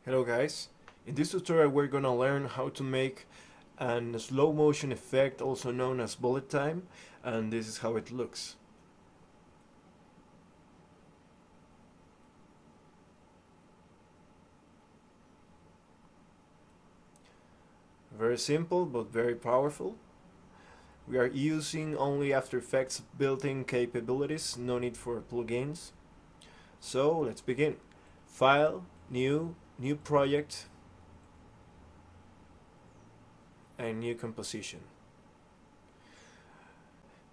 Hello guys, in this tutorial we're gonna learn how to make a slow motion effect, also known as bullet time, and this is how it looks. Very simple but very powerful. We are using only After Effects built-in capabilities, no need for plugins. So let's begin. File, new project, and new composition.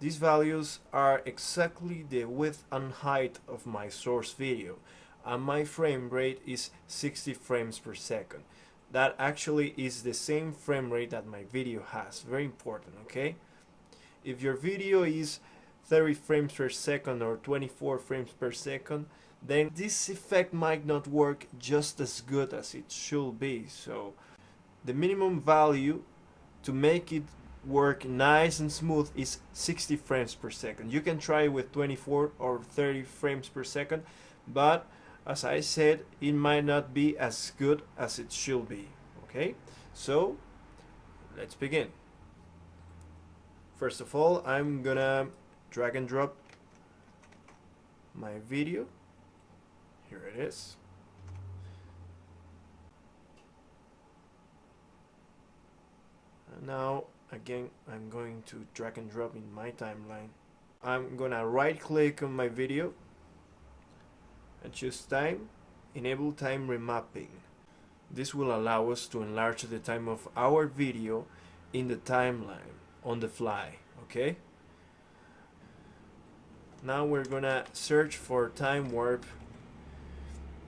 These values are exactly the width and height of my source video, and my frame rate is 60 frames per second. That actually is the same frame rate that my video has. Very important, okay? If your video is 30 frames per second or 24 frames per second, then this effect might not work just as good as it should be. So the minimum value to make it work nice and smooth is 60 frames per second. You can try with 24 or 30 frames per second, but as I said, it might not be as good as it should be. Okay, so let's begin. First of all, I'm gonna drag and drop my video. Here it is. And now again, I'm going to drag and drop in my timeline. I'm gonna right click on my video and choose time, enable time remapping. This will allow us to enlarge the time of our video in the timeline on the fly, okay? Now we're gonna search for time warp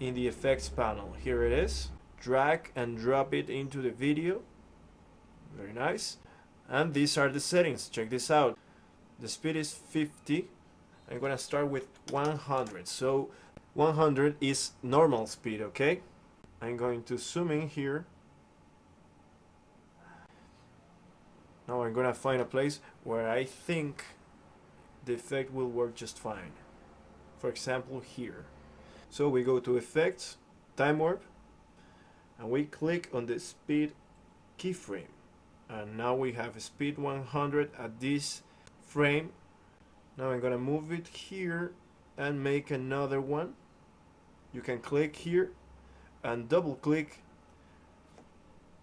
in the effects panel. Here it is. Drag and drop it into the video. Very nice. And these are the settings. Check this out. The speed is 50. I'm gonna start with 100. So 100 is normal speed, okay? I'm going to zoom in here. Now I'm gonna find a place where I think the effect will work just fine. For example, here. So we go to Effects, Time Warp, and we click on the speed keyframe. And now we have speed 100 at this frame. Now I'm gonna move it here and make another one. You can click here and double click,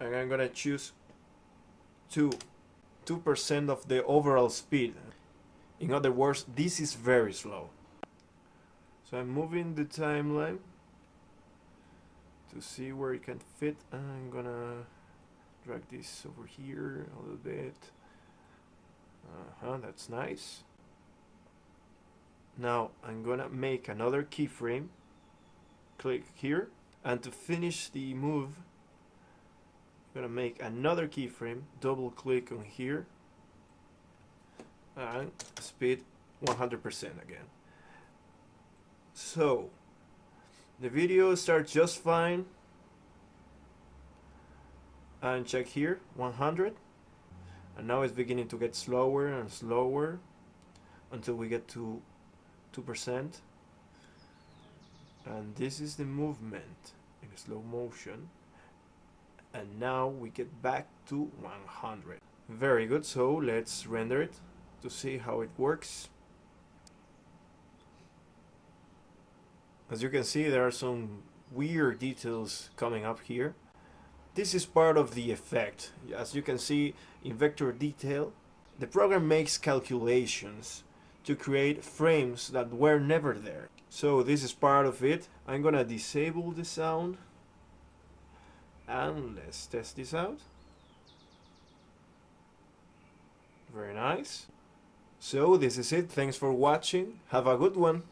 and I'm gonna choose 2% of the overall speed. In other words, this is very slow. So I'm moving the timeline to see where it can fit. I'm gonna drag this over here a little bit. That's nice. Now I'm gonna make another keyframe. Click here, and to finish the move, I'm gonna make another keyframe. Double click on here, and speed 100% again. So the video starts just fine. And check here, 100, and now it's beginning to get slower and slower until we get to 2%, and this is the movement in slow motion, and now we get back to 100. Very good. So let's render it to see how it works. As you can see, there are some weird details coming up here. This is part of the effect. As you can see in vector detail, the program makes calculations to create frames that were never there. So this is part of it. I'm gonna disable the sound, and let's test this out. Very nice. So this is it. Thanks for watching. Have a good one.